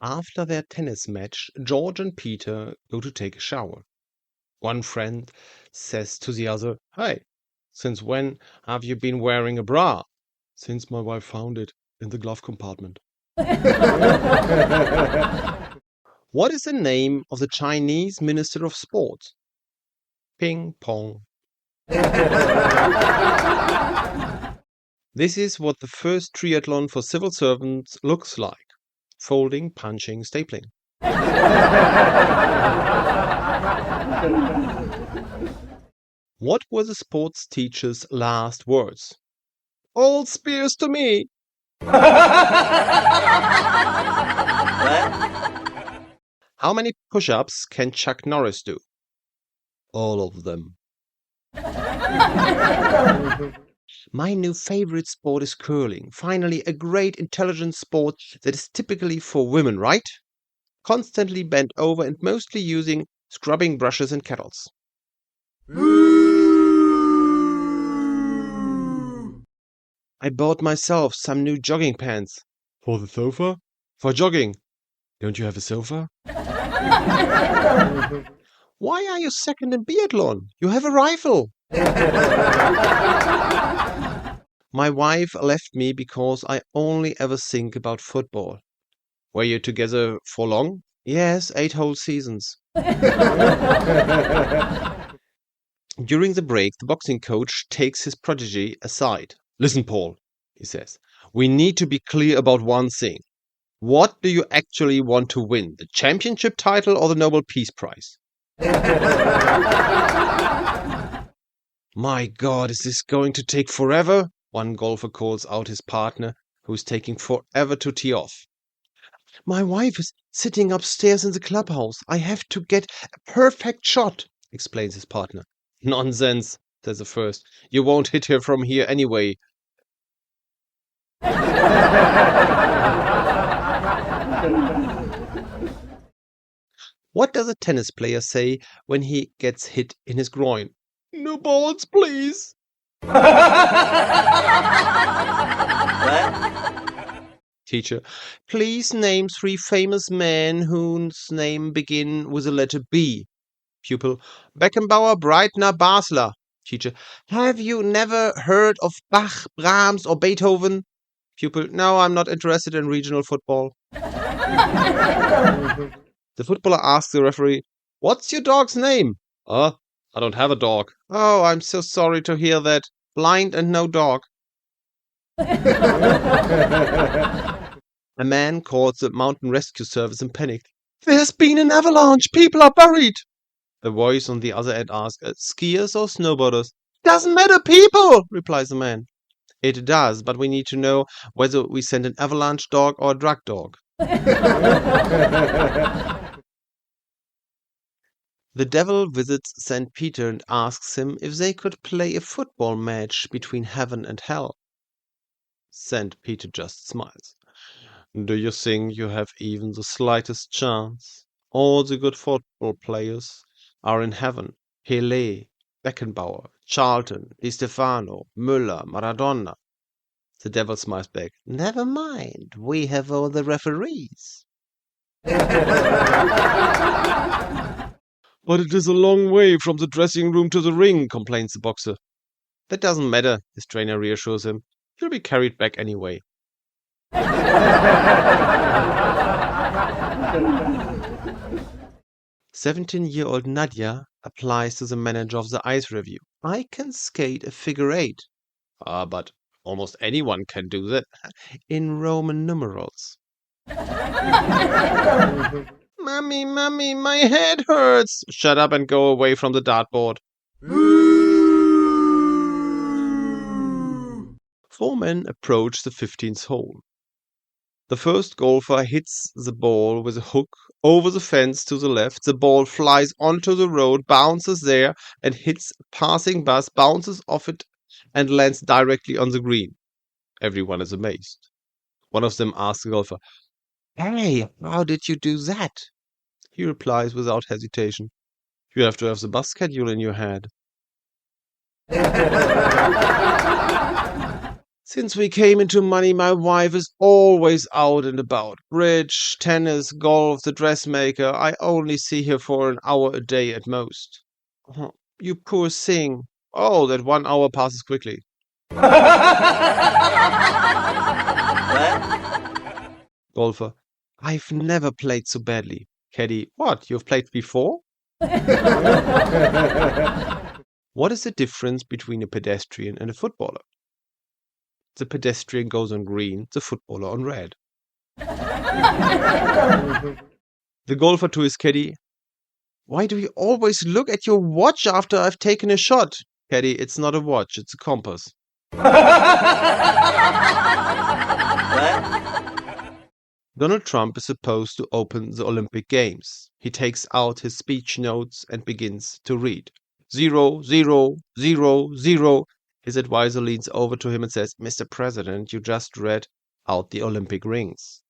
After their tennis match, George and Peter go to take a shower. One friend says to the other, "Hey, since when have you been wearing a bra?" "Since my wife found it in the glove compartment." What is the name of the Chinese Minister of Sports? Ping pong. This is what the first triathlon for civil servants looks like. Folding, punching, stapling. What were the sports teacher's last words? "All spears to me." How many push-ups can Chuck Norris do? All of them. My new favorite sport is curling. Finally, a great intelligent sport that is typically for women, right? Constantly bent over and mostly using scrubbing brushes and kettles. I bought myself some new jogging pants. For the sofa? For jogging. Don't you have a sofa? Why are you second in biathlon? You have a rifle. My wife left me because I only ever think about football. Were you together for long? Yes, 8 whole seasons. During the break, the boxing coach takes his protege aside. "Listen, Paul," he says, "we need to be clear about one thing. What do you actually want to win? The championship title or the Nobel Peace Prize?" My God, is this going to take forever? One golfer calls out his partner, who's taking forever to tee off. My wife is sitting upstairs in the clubhouse. I have to get a perfect shot, explains his partner. Nonsense, says the first. You won't hit her from here anyway. What does a tennis player say when he gets hit in his groin? No balls, please. Teacher, please name 3 famous men whose name begin with the letter B. Pupil, Beckenbauer, Breitner, Basler. Teacher, have you never heard of Bach, Brahms, or Beethoven? Pupil, no, I'm not interested in regional football. The footballer asks the referee, what's your dog's name? I don't have a dog. Oh, I'm so sorry to hear that. Blind and no dog. A man called the mountain rescue service in panic. There's been an avalanche. People are buried. The voice on the other end asks, skiers or snowboarders? Doesn't matter, people, replies the man. It does, but we need to know whether we send an avalanche dog or a drug dog. The devil visits St. Peter and asks him if they could play a football match between heaven and hell. St. Peter just smiles. Do you think you have even the slightest chance? All the good football players are in heaven. Pelé, Beckenbauer, Charlton, Di Stefano, Müller, Maradona. The devil smiles back. Never mind, we have all the referees. But it is a long way from the dressing room to the ring, complains the boxer. That doesn't matter, his trainer reassures him. You'll be carried back anyway. 17-year-old Nadia applies to the manager of the ice review. I can skate a figure 8. But almost anyone can do that. In Roman numerals. Mommy, my head hurts. Shut up and go away from the dartboard. 4 men approach the 15th hole. The first golfer hits the ball with a hook over the fence to the left. The ball flies onto the road, bounces there, and hits a passing bus, bounces off it, and lands directly on the green. Everyone is amazed. One of them asks the golfer, Hey, how did you do that? He replies without hesitation, You have to have the bus schedule in your head. Since we came into money, my wife is always out and about. Bridge, tennis, golf, the dressmaker. I only see her for an hour a day at most. Oh, you poor thing. Oh, that 1 hour passes quickly. Golfer. I've never played so badly. Caddy. What? You've played before? What is the difference between a pedestrian and a footballer? The pedestrian goes on green, the footballer on red. The golfer to his caddy. Why do you always look at your watch after I've taken a shot? Caddy, it's not a watch, it's a compass. Donald Trump is supposed to open the Olympic Games. He takes out his speech notes and begins to read. 0, 0, 0, 0. His advisor leans over to him and says, Mr. President, you just read out the Olympic rings.